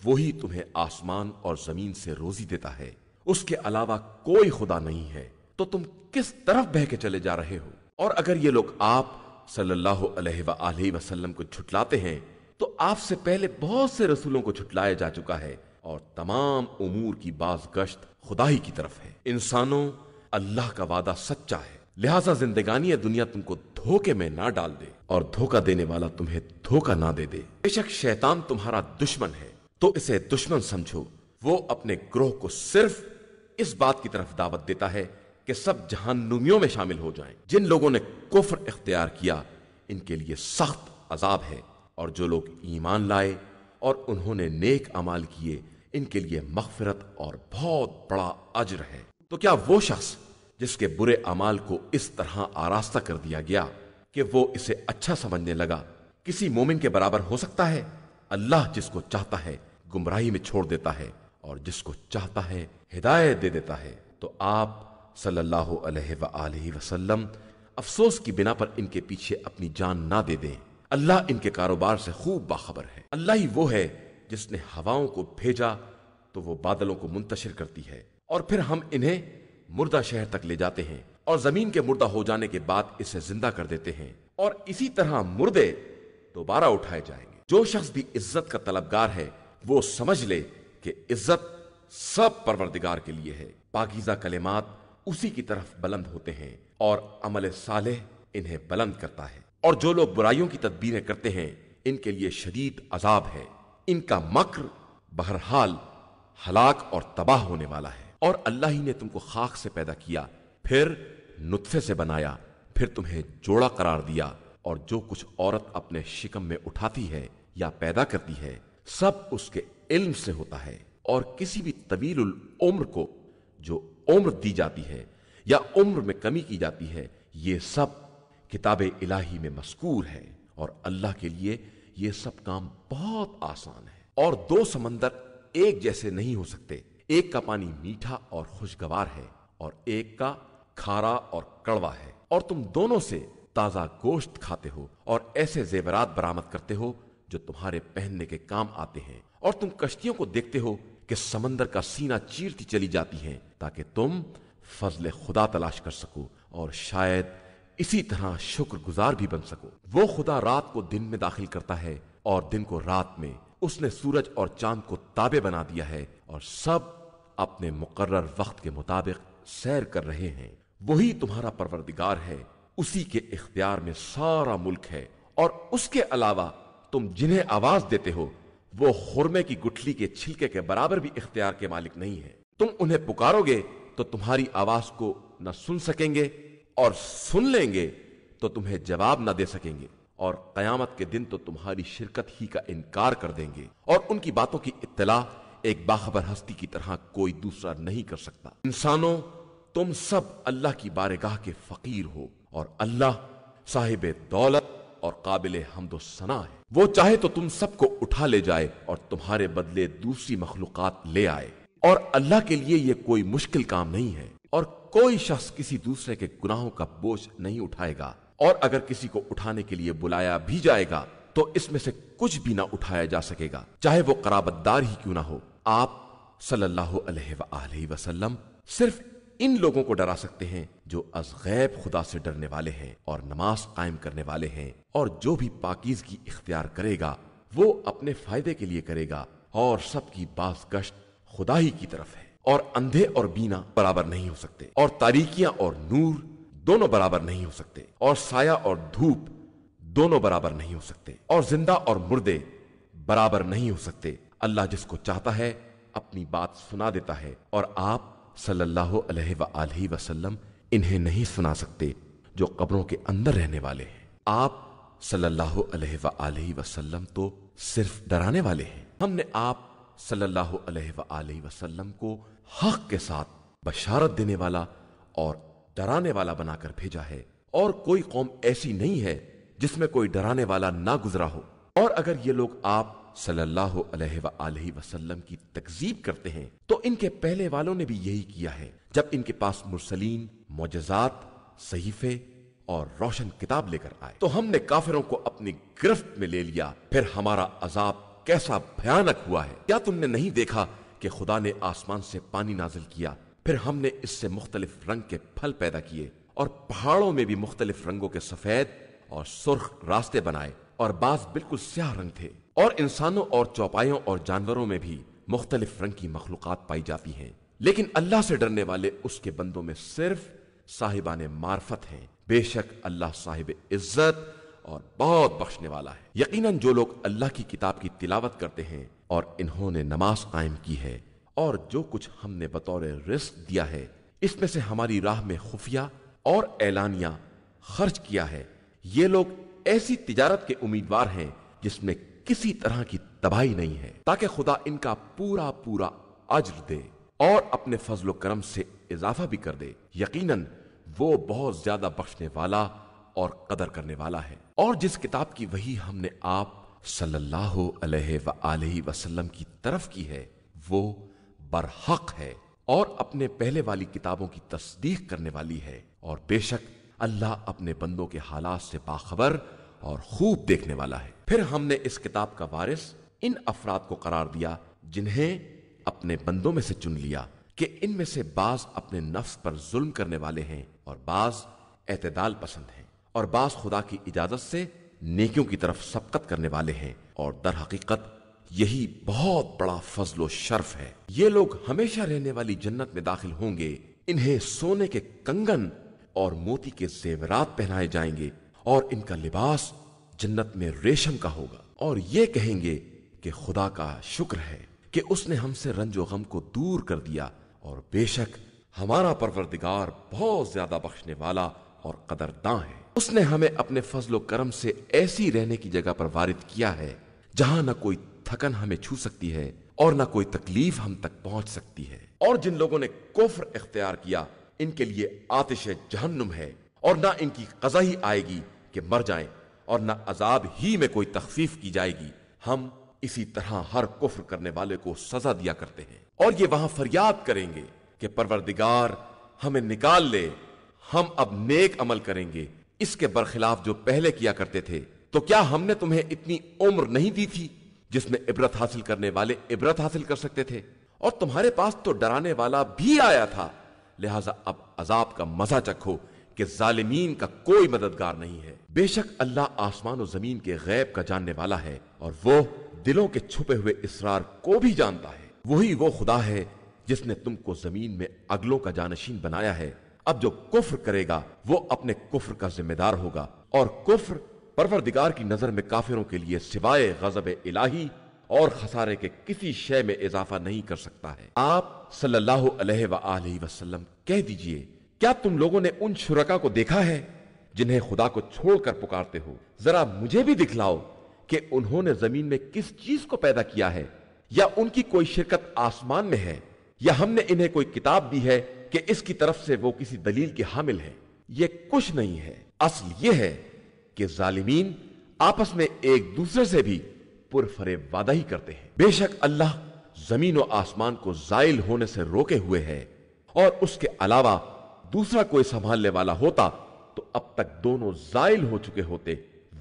وہی تمہیں آسمان اور زمین سے روزی دیتا ہے، اس کے علاوہ کوئی خدا نہیں ہے، تو تم کس طرف بہ کے چلے جا رہے ہو؟ اور اگر یہ لوگ آپ صلی اللہ علیہ وآلہ وسلم کو جھٹلاتے ہیں تو آپ سے پہلے بہت سے رسولوں کو جھٹلایا جا چکا ہے، اور تمام امور کی باز گشت خدا ہی کی طرف ہے۔ انسانوں اللہ کا وعدہ سچا ہے، لہذا زندگانی دنیا تم کو دھوکے میں نہ ڈال دے اور دھوکہ دینے والا تمہیں دھوکہ نہ دے دے۔ بے شک شیطان تمہارا دشمن ہے تو اسے دشمن سمجھو، وہ اپنے گروہ کو صرف اس بات کی طرف دعوت دیتا ہے کہ سب جہنمیوں میں شامل ہو جائیں۔ جن لوگوں نے کفر اختیار کیا ان کے لیے سخت عذاب ہے، اور جو لوگ ایمان لائے اور انہوں نے نیک اعمال کیے ان کے لیے مغفرت اور بہت بڑا اجر ہے۔ تو کیا وہ شخص جس کے برے اعمال کو اس طرح آراستہ کر دیا گیا کہ وہ اسے اچھا سمجھنے لگا کسی مومن کے برابر ہو سکتا ہے؟ اللہ جس کو چاہتا ہے گمراہی میں چھوڑ دیتا ہے اور جس کو چاہتا ہے ہدایت دے دیتا ہے۔ تو آپ صلی اللہ علیہ وآلہ وسلم افسوس کی بنا پر ان کے پیچھے اپنی جان نہ دے دیں، اللہ ان کے کاروبار سے خوب باخبر ہے۔ اللہ ہی وہ ہے جس نے ہواؤں کو بھیجا تو وہ بادلوں کو منتشر کرتی ہے اور پھر ہم انہیں مردہ شہر تک لے جاتے ہیں اور زمین کے مردہ ہو جانے کے بعد اسے زندہ کر دیتے ہیں اور اسی طرح مردے دوبارہ اٹھائے جائیں گے۔ جو شخص بھی عزت کا طلبگار ہے وہ سمجھ لے کہ عزت سب پروردگار کے لیے ہے۔ پاکیزہ کلمات اسی کی طرف بلند ہوتے ہیں اور عمل صالح انہیں بلند کرتا ہے، اور جو لوگ برائیوں کی تدبیریں کرتے ہیں ان کے لیے شدید عذاب ہے۔ ان کا مکر بہرحال ہلاک اور تباہ ہونے والا ہے۔ اور اللہ ہی نے تم کو خاک سے پیدا کیا، پھر نطفے سے بنایا، پھر تمہیں جوڑا قرار دیا، اور جو کچھ عورت اپنے شکم میں اٹھاتی ہے یا پیدا کرتی ہے سب اس کے علم سے ہوتا ہے۔ اور کسی بھی طویل العمر کو جو عمر دی جاتی ہے یا عمر میں کمی کی جاتی ہے یہ سب کتاب الہی میں مذکور ہے، اور اللہ کے لیے یہ سب کام بہت آسان ہے۔ اور دو سمندر ایک جیسے نہیں ہو سکتے، ایک کا پانی میٹھا اور خوشگوار ہے اور ایک کا کھارا اور کڑوا ہے، اور تم دونوں سے تازہ گوشت کھاتے ہو اور ایسے زیورات برآمد کرتے ہو جو تمہارے پہننے کے کام آتے ہیں، اور تم کشتیوں کو دیکھتے ہو کہ سمندر کا سینہ چیرتی چلی جاتی ہیں تاکہ تم فضل خدا تلاش کر سکو اور شاید اسی طرح شکر گزار بھی بن سکو۔ وہ خدا رات کو دن میں داخل کرتا ہے اور دن کو رات میں، اس نے سورج اور چاند کو تابع بنا دیا ہے اور سب اپنے مقرر وقت کے مطابق سیر کر رہے ہیں۔ وہی تمہارا پروردگار ہے، اسی کے اختیار میں سارا ملک ہے، اور اس کے علاوہ تم جنہیں آواز دیتے ہو وہ خرمے کی گٹھلی کے چھلکے کے برابر بھی اختیار کے مالک نہیں ہے۔ تم انہیں پکارو گے تو تمہاری آواز کو نہ سن سکیں گے، اور سن لیں گے تو تمہیں جواب نہ دے سکیں گے، اور قیامت کے دن تو تمہاری شرکت ہی کا انکار کر دیں گے، اور ان کی باتوں کی اطلاع ایک باخبر ہستی کی طرح کوئی دوسرا نہیں کر سکتا۔ انسانوں، تم سب اللہ کی بارگاہ کے فقیر ہو، اور اللہ صاحب دولت اور قابل حمد و ثنا ہے۔ وہ چاہے تو تم سب کو اٹھا لے جائے اور تمہارے بدلے دوسری مخلوقات لے آئے، اور اللہ کے لیے یہ کوئی مشکل کام نہیں ہے، اور کوئی شخص کسی دوسرے کے گناہوں کا بوجھ نہیں اٹھائے گا، اور اگر کسی کو اٹھانے کے لیے بلایا بھی جائے گا تو اس میں سے کچھ بھی نہ اٹھایا جا سکے گا، چاہے وہ قرابت دار ہی کیوں نہ ہو۔ آپ صلی اللہ علیہ وآلہ وسلم صرف ان لوگوں کو ڈرا سکتے ہیں جو از غیب خدا سے ڈرنے والے ہیں اور نماز قائم کرنے والے ہیں، اور جو بھی پاکیزگی اختیار کرے گا وہ اپنے فائدے کے لیے کرے گا، اور سب کی باز گشت خدا ہی کی طرف ہے۔ اور اندھے اور بینا برابر نہیں ہو سکتے، اور تاریکیاں اور نور دونوں برابر نہیں ہو سکتے، اور سایہ اور دھوپ دونوں برابر نہیں ہو سکتے، اور زندہ اور مردے برابر نہیں ہو سکتے۔ اللہ جس کو چاہتا ہے اپنی بات سنا دیتا ہے، اور آپ صلی اللہ علیہ وآلہ وسلم انہیں نہیں سنا سکتے جو قبروں کے اندر رہنے والے ہیں۔ آپ صلی اللہ علیہ وآلہ وسلم تو صرف ڈرانے والے ہیں۔ ہم نے آپ صلی اللہ علیہ وآلہ وسلم کو حق کے ساتھ بشارت دینے والا اور ڈرانے والا بنا کر بھیجا ہے، اور کوئی قوم ایسی نہیں ہے جس میں کوئی ڈرانے والا نہ گزرا ہو۔ اور اگر یہ لوگ آپ صلی اللہ علیہ وآلہ وسلم کی تکذیب کرتے ہیں تو ان کے پہلے والوں نے بھی یہی کیا ہے، جب ان کے پاس مرسلین، معجزات، صحیفے اور روشن کتاب لے کر آئے تو ہم نے کافروں کو اپنی گرفت میں لے لیا، پھر ہمارا عذاب کیسا بھیانک ہوا ہے۔ کیا تم نے نہیں دیکھا کہ خدا نے آسمان سے پانی نازل کیا، پھر ہم نے اس سے مختلف رنگ کے پھل پیدا کیے، اور پہاڑوں میں بھی مختلف رنگوں کے سفید اور سرخ راستے بنائے، اور بعض بالکل سیاہ رنگ تھے، اور انسانوں اور چوپایوں اور جانوروں میں بھی مختلف رنگ کی مخلوقات پائی جاتی ہیں، لیکن اللہ سے ڈرنے والے اس کے بندوں میں صرف صاحبان معرفت ہیں۔ بے شک اللہ صاحب عزت اور بہت بخشنے والا ہے۔ یقیناً جو لوگ اللہ کی کتاب کی تلاوت کرتے ہیں اور انہوں نے نماز قائم کی ہے، اور جو کچھ ہم نے بطور رزق دیا ہے اس میں سے ہماری راہ میں خفیہ اور اعلانیہ خرچ کیا ہے، یہ لوگ ایسی تجارت کے امیدوار ہیں جس میں کسی طرح کی تباہی نہیں ہے، تاکہ خدا ان کا پورا پورا اجر دے اور اپنے فضل و کرم سے اضافہ بھی کر دے۔ یقیناً وہ بہت زیادہ بخشنے والا اور قدر کرنے والا ہے۔ اور جس کتاب کی وحی ہم نے آپ صلی اللہ علیہ وآلہ وسلم کی طرف کی ہے وہ برحق ہے اور اپنے پہلے والی کتابوں کی تصدیق کرنے والی ہے، اور بے شک اللہ اپنے بندوں کے حالات سے باخبر اور خوب دیکھنے والا ہے۔ پھر ہم نے اس کتاب کا وارث ان افراد کو قرار دیا جنہیں اپنے بندوں میں سے چن لیا کہ ان میں سے بعض اپنے نفس پر ظلم کرنے والے ہیں اور بعض اعتدال پسند ہیں اور بعض خدا کی اجازت سے نیکیوں کی طرف سبقت کرنے والے ہیں، اور در حقیقت یہی بہت بڑا فضل و شرف ہے۔ یہ لوگ ہمیشہ رہنے والی جنت میں داخل ہوں گے، انہیں سونے کے کنگن اور موتی کے زیورات پہنائے جائیں گے اور ان کا لباس جنت میں ریشم کا ہوگا، اور یہ کہیں گے کہ خدا کا شکر ہے کہ اس نے ہم سے رنج و غم کو دور کر دیا، اور بے شک ہمارا پروردگار بہت زیادہ بخشنے والا اور قدرداں ہے۔ اس نے ہمیں اپنے فضل و کرم سے ایسی رہنے کی جگہ پر وارد کیا ہے جہاں نہ کوئی تھکن ہمیں چھو سکتی ہے اور نہ کوئی تکلیف ہم تک پہنچ سکتی ہے، اور جن لوگوں نے کفر اختیار کیا ان کے لیے آتش جہنم ہے، اور نہ ان کی قضا ہی آئے گی کہ مر جائیں، اور نہ عذاب ہی میں کوئی تخفیف کی جائے گی۔ ہم اسی طرح ہر کفر کرنے والے کو سزا دیا کرتے ہیں، اور یہ وہاں فریاد کریں گے کہ پروردگار ہمیں نکال لے، ہم اب نیک عمل کریں گے اس کے برخلاف جو پہلے کیا کرتے تھے۔ تو کیا ہم نے تمہیں اتنی عمر نہیں دی تھی جس میں عبرت حاصل کرنے والے عبرت حاصل کر سکتے تھے؟ اور تمہارے پاس تو ڈرانے والا بھی آیا تھا، لہذا اب عذاب کا مزہ چکھو کہ ظالمین کا کوئی مددگار نہیں ہے۔ بے شک اللہ آسمان و زمین کے غیب کا جاننے والا ہے، اور وہ دلوں کے چھپے ہوئے اسرار کو بھی جانتا ہے۔ وہی وہ خدا ہے جس نے تم کو زمین میں اگلوں کا جانشین بنایا ہے۔ اب جو کفر کرے گا وہ اپنے کفر کا ذمہ دار ہوگا، اور کفر پروردگار کی نظر میں کافروں کے لیے سوائے غضب الہی اور خسارے کے کسی شے میں اضافہ نہیں کر سکتا ہے۔ آپ صلی اللہ علیہ وآلہ وسلم کہہ دیجئے، کیا تم لوگوں نے ان شرکا کو دیکھا ہے جنہیں خدا کو چھوڑ کر پکارتے ہو؟ ذرا مجھے بھی دکھلاؤ کہ انہوں نے زمین میں کس چیز کو پیدا کیا ہے، یا ان کی کوئی شرکت آسمان میں ہے، یا ہم نے انہیں کوئی کتاب دی ہے کہ اس کی طرف سے وہ کسی دلیل کے حامل ہے۔ یہ کچھ نہیں ہے، اصل یہ ہے کہ ظالمین آپس میں ایک دوسرے سے بھی پرفریب وعدہ ہی کرتے ہیں۔ بے شک اللہ زمین و آسمان کو زائل ہونے سے روکے ہوئے ہے، اور اس کے علاوہ دوسرا کوئی سنبھالنے والا ہوتا تو اب تک دونوں زائل ہو چکے ہوتے۔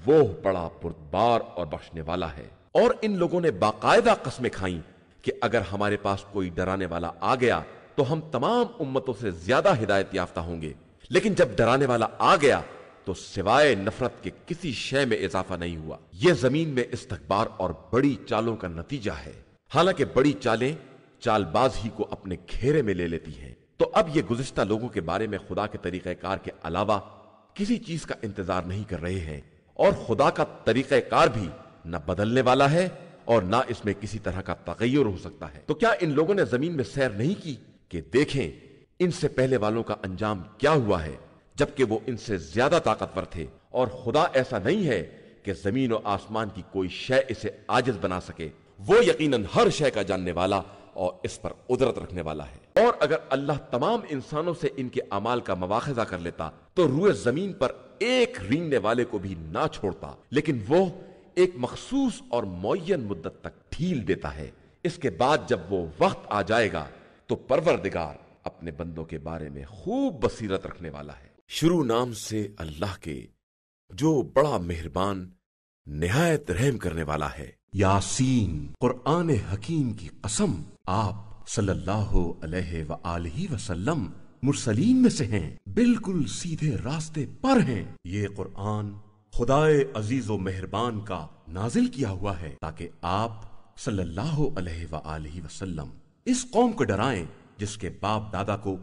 وہ بڑا بردبار اور بخشنے والا ہے۔ اور ان لوگوں نے باقاعدہ قسمیں کھائیں کہ اگر ہمارے پاس کوئی ڈرانے والا آ گیا تو ہم تمام امتوں سے زیادہ ہدایت یافتہ ہوں گے، لیکن جب ڈرانے والا آ گیا تو سوائے نفرت کے کسی شے میں اضافہ نہیں ہوا۔ یہ زمین میں استکبار اور بڑی چالوں کا نتیجہ ہے، حالانکہ بڑی چالیں چال باز ہی کو اپنے گھیرے میں لے لیتی ہیں۔ تو اب یہ گزشتہ لوگوں کے بارے میں خدا کے طریقہ کار کے علاوہ کسی چیز کا انتظار نہیں کر رہے ہیں، اور خدا کا طریقہ کار بھی نہ بدلنے والا ہے اور نہ اس میں کسی طرح کا تغیر ہو سکتا ہے۔ تو کیا ان لوگوں نے زمین میں سیر نہیں کی کہ دیکھیں ان سے پہلے والوں کا انجام کیا ہوا ہے، جبکہ وہ ان سے زیادہ طاقتور تھے؟ اور خدا ایسا نہیں ہے کہ زمین و آسمان کی کوئی شے اسے عاجز بنا سکے۔ وہ یقیناً ہر شے کا جاننے والا اور اس پر قدرت رکھنے والا ہے۔ اور اگر اللہ تمام انسانوں سے ان کے اعمال کا مواخذہ کر لیتا تو روئے زمین پر ایک رینگنے والے کو بھی نہ چھوڑتا، لیکن وہ ایک مخصوص اور معین مدت تک ڈھیل دیتا ہے۔ اس کے بعد جب وہ وقت آ جائے گا تو پروردگار اپنے بندوں کے بارے میں خوب بصیرت رکھنے والا ہے۔ شروع نام سے اللہ کے جو بڑا مہربان نہایت رحم کرنے والا ہے۔ یاسین، قرآن حکیم کی قسم، آپ صلی اللہ علیہ وآلہ وسلم مرسلین میں سے ہیں، بالکل سیدھے راستے پر ہیں۔ یہ قرآن خدائے عزیز و مہربان کا نازل کیا ہوا ہے تاکہ آپ صلی اللہ علیہ وآلہ وسلم اس قوم کو ڈرائیں جس کے باپ دادا کو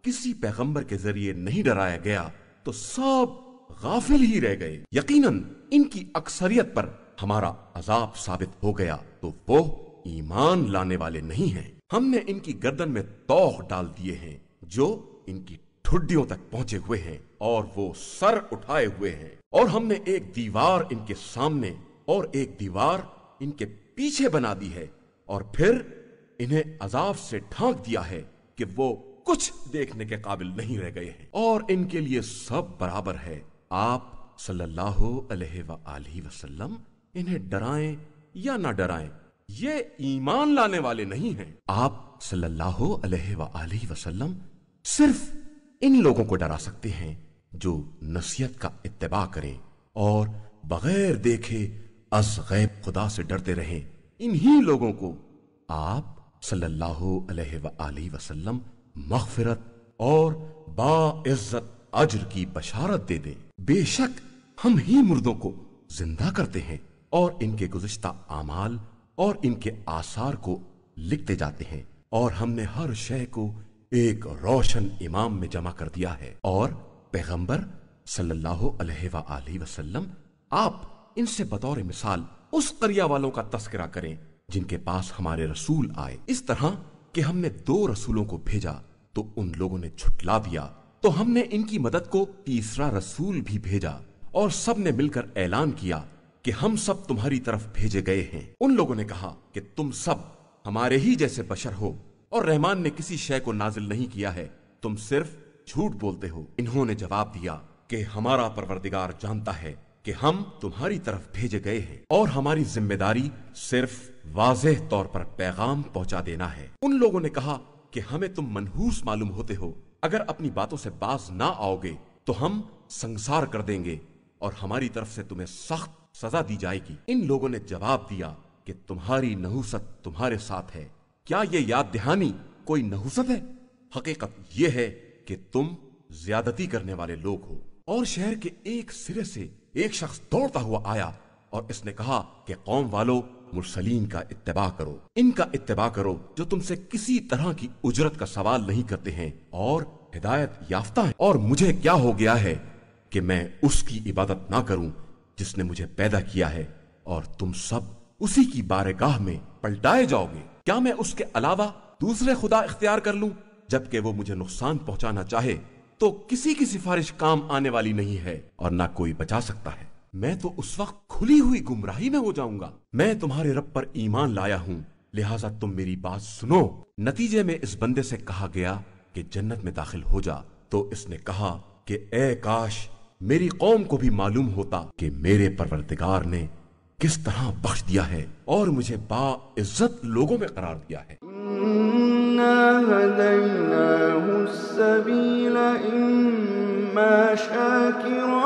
کسی پیغمبر کے ذریعے نہیں ڈرایا گیا تو سب غافل ہی رہ گئے۔ یقیناً ان کی اکثریت پر ہمارا عذاب ثابت ہو گیا تو وہ ایمان لانے والے نہیں ہیں۔ ہم نے ان کی گردن میں توق ڈال دیے ہیں جو ان کی ٹھڈیوں تک پہنچے ہوئے ہیں، اور وہ سر اٹھائے ہوئے ہیں، اور ہم نے ایک دیوار ان کے سامنے اور ایک دیوار ان کے پیچھے بنا دی ہے، اور پھر انہیں عذاب سے ڈھانک دیا ہے کہ وہ کچھ دیکھنے کے قابل نہیں رہ گئے ہیں، اور ان کے لیے سب برابر ہے۔ آپ صلی اللہ علیہ وآلہ وسلم انہیں ڈرائیں یا نہ ڈرائیں، یہ ایمان لانے والے نہیں ہیں۔ آپ صلی اللہ علیہ وآلہ وسلم صرف ان لوگوں کو ڈرا سکتے ہیں جو نصیحت کا اتباع کریں اور بغیر دیکھے از غیب خدا سے ڈرتے رہیں۔ انہی لوگوں کو آپ صلی اللہ علیہ وآلہ وسلم مغفرت اور باعزت اجر کی بشارت دے دے۔ بے شک ہم ہی مردوں کو زندہ کرتے ہیں اور ان کے گزشتہ اعمال اور ان کے آثار کو لکھتے جاتے ہیں، اور ہم نے ہر شے کو ایک روشن امام میں جمع کر دیا ہے۔ اور پیغمبر صلی اللہ علیہ وآلہ وسلم آپ ان سے بطور مثال اس قریہ والوں کا تذکرہ کریں جن کے پاس ہمارے رسول آئے، اس طرح کہ ہم نے 2 رسولوں کو بھیجا تو ان لوگوں نے جھٹلا دیا، تو ہم نے ان کی مدد کو تیسرا رسول بھی بھیجا، اور سب نے مل کر اعلان کیا کہ ہم سب تمہاری طرف بھیجے گئے ہیں۔ ان لوگوں نے کہا کہ تم سب ہمارے ہی جیسے بشر ہو اور رحمان نے کسی شے کو نازل نہیں کیا ہے، تم صرف جھوٹ بولتے ہو۔ انہوں نے جواب دیا کہ ہمارا پروردگار جانتا ہے کہ ہم تمہاری طرف بھیجے گئے ہیں، اور ہماری ذمہ داری صرف واضح طور پر پیغام پہنچا دینا ہے۔ ان لوگوں نے کہا کہ ہمیں تم منحوس معلوم ہوتے ہو، اگر اپنی باتوں سے باز نہ آؤ گے تو ہم سنسار کر دیں گے اور ہماری طرف سے تمہیں سخت سزا دی جائے گی۔ ان لوگوں نے جواب دیا کہ تمہاری نحوست تمہارے ساتھ ہے، کیا یہ یاد دہانی کوئی نحوست ہے؟ حقیقت یہ ہے کہ تم زیادتی کرنے والے لوگ ہو۔ اور شہر کے ایک سرے سے ایک شخص دوڑتا ہوا آیا اور اس نے کہا کہ قوم والو، مرسلین کا اتباع کرو، ان کا اتباع کرو جو تم سے کسی طرح کی اجرت کا سوال نہیں کرتے ہیں اور ہدایت یافتہ ہیں۔ اور مجھے کیا ہو گیا ہے کہ میں اس کی عبادت نہ کروں جس نے مجھے پیدا کیا ہے، اور تم سب اسی کی بارگاہ میں پلٹائے جاؤ گے۔ کیا میں اس کے علاوہ دوسرے خدا اختیار کر لوں؟ جبکہ وہ مجھے نقصان پہنچانا چاہے تو کسی کی سفارش کام آنے والی نہیں ہے اور نہ کوئی بچا سکتا ہے۔ میں تو اس وقت کھلی ہوئی گمراہی میں ہو جاؤں گا۔ میں تمہارے رب پر ایمان لایا ہوں، لہٰذا تم میری بات سنو۔ نتیجے میں اس بندے سے کہا گیا کہ جنت میں داخل ہو جا، تو اس نے کہا کہ اے کاش میری قوم کو بھی معلوم ہوتا کہ میرے پروردگار نے کس طرح بخش دیا ہے اور مجھے باعزت لوگوں میں قرار دیا ہے۔ إِنَّا هَدَيْنَاهُ السَّبِيلَ إِمَّا شَاكِرًا